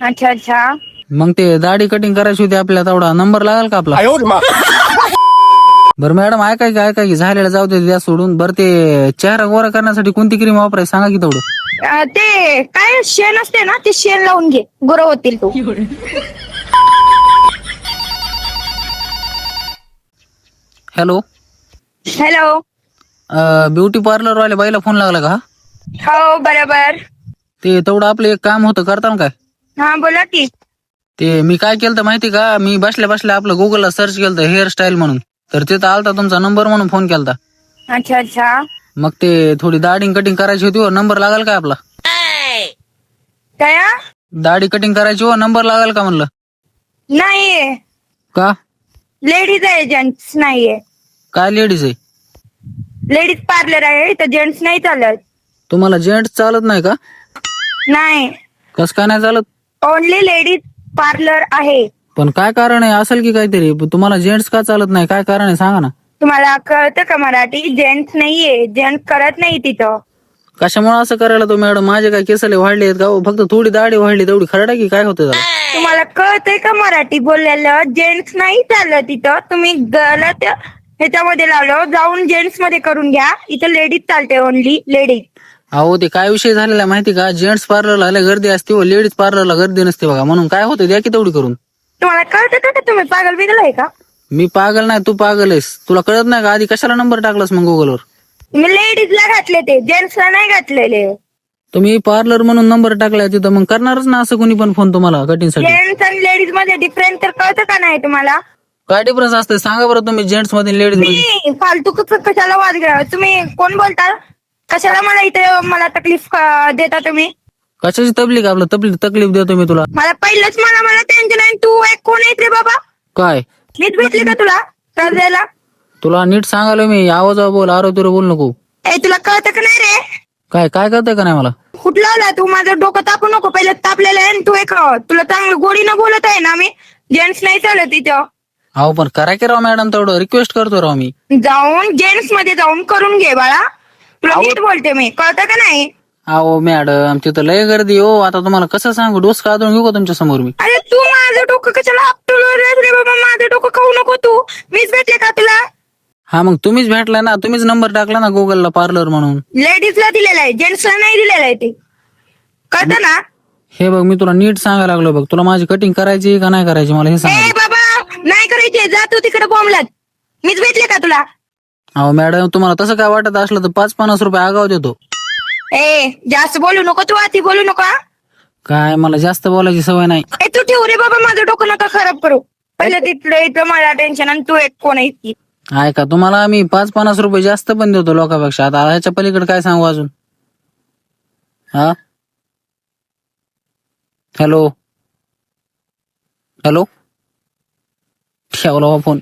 अच्छा अच्छा. मग ते दाढी कटिंग करायची होती आपल्याला, तेवढा नंबर लागेल का आपला? बरं मॅडम, ऐका की झालेलं जाऊ दे, द्या सोडून. बरं ते चेहरा गोरा करण्यासाठी कोणती क्रीम वापरायची सांगा की तेवढं. ते काय शेण असते ना, ते शेण लावून घे, गोरं होतील तू. Hello, hello. ब्युटी पार्लर वाल्या बाईला फोन लागला का? हो बरोबर. ते तेवढं आपलं एक काम होतं, करता ना काय? हा बोला की. ते मी काय केलं माहिती का, मी बसल्या बसल्या आपलं गुगलला सर्च केलं हेअरस्टाईल म्हणून, तर तिथं आलता तुमचा नंबर म्हणून फोन केलता. अच्छा अच्छा. मग ते थोडी दाढी कटिंग करायची होती, नंबर लागेल का आपला? काय? दाढी कटिंग करायची नंबर लागेल का म्हणलं? नाहीये. का? लेडीज आहे, जेंट्स नाहीये. काय लेडीज आहे? लेडीज पार्लर आहे, तर जेंट्स नाही चालत. तुम्हाला जेंट्स चालत नाही का? नाही, कस काय नाही चालत? ओनली लेडीज पार्लर आहे. पण काय कारण आहे, असेल की काहीतरी. तुम्हाला जेंट्स का चालत नाही, काय कारण आहे सांगा ना. तुम्हाला कळतं का मराठी? जेंट्स नाहीये, जेंट्स करत नाही तिथं. कशामुळे असं करायला तो मॅडम? माझे काय केसले वाढले आहेत का? फक्त थोडी दाढी वाढली तेवढी खरडा की काय होतं त्याला? तुम्हाला कळतंय का मराठी बोललेलं? जेंट्स नाही चाललं तिथं, तुम्ही गलत ह्याच्यामध्ये लावलं. जाऊन जेंट्स मध्ये करून घ्या, इथं लेडीज चालते, ओनली लेडीज. अहो ते काय विषय झालेला माहिती का, जेंट्स पार्लरला गर्दी असते व लेडीज पार्लरला गर्दी नसते बघा, म्हणून काय होतं द्या की तेवढी करून. तुम्हाला कळतं का? तुम्ही पागल बिगल आहे का? मी पागल नाही, तू पागल आहेस. तुला कळत नाही का? आधी कशाला नंबर टाकलास मग गुगलवर? मी लेडीजला घातले, ते जेंट्सला नाही घातलेले. तुम्ही पार्लर म्हणून नंबर टाकलाय तिथं, मग करणारच ना असं कोणी पण फोन तुम्हाला कटिंगसाठी. जेंट्स आणि लेडीज मध्ये डिफरन्स तर कळतं का नाही तुम्हाला? काय डिफरन्स असते सांगा बरं तुम्ही, जेंट्स मध्ये लेडीज मध्ये? मी फालतू कशाला वाद घ्या? तुम्ही कोण बोलता? कशाला मला इथे तकलीफ देता तुम्ही? कशाची तकलीफ? आपलं तकलीफ देतो मी तुला? मला पहिलंच मला टेन्शन आहे. तू एक कोण आहे रे बाबा? काय मीच भेटली का तुला त्रास द्यायला? तुला नीट सांगायला मी, आवाज बोल, आरोग्य बोल नको. ए तुला कळतं का नाही रे? काय करताय का नाही मला? कुठला आला तू? माझं डोकं तापू नको, पहिलं तापलेलं आहे. आणि तू एक तुला चांगलं गोडीनं बोलत आहे ना मी. जेंट्स नाही चालत तिथं. अहो पण करा की राव मॅडम, तेवढं रिक्वेस्ट करतो राव मी. जाऊन जेंट्स मध्ये जाऊन करून घे बाळा. तुला नीट बोलते मी, कळतं का नाही? अहो मॅडम, तिथं लय गर्दी हो. आता तुम्हाला कसं सांगू, डोस काढून घेऊ का तुमच्या समोर मी? अरे तू माझं डोकं कशाला आपटवलं रे बाबा? माझं डोकं खाऊ नको तू. मीच भेटले का तुला? हा मग तुम्हीच भेटलाय ना, तुम्हीच नंबर टाकला ना गुगलला पार्लर म्हणून. लेडीजला दिलेला आहे, जेंट्सला नाही दिलेला आहे ते. कळतं ना? हे बघ, मी तुला नीट सांगायला लागलो बघ. तुला माझी कटिंग करायची का नाही करायची मला हे सांग. ए बाबा, नाही करायचे, जा तू तिकडे बोंबलत. मीच भेटले का तुला? अहो मॅडम, तुम्हाला तसं काय वाटत असलं तर 5-50 रुपये आगाव देतो. ए जास्त बोलू नको तू, अति बोलू नको. काय मला जास्त बोलायची सवय नाही. ए तू ठेव रे बाबा, माझं डोकं नका खराब करू. पहिलं तिथलं इथं मला टेन्शन, आणि तू एक कोण आहे ती. ऐका, तुम्हाला मी 5-50 रुपये जास्त पण देतो लोकांपेक्षा. आता ह्याच्या पलीकडे काय सांगू अजून? हा, हॅलो ठेवला फोन.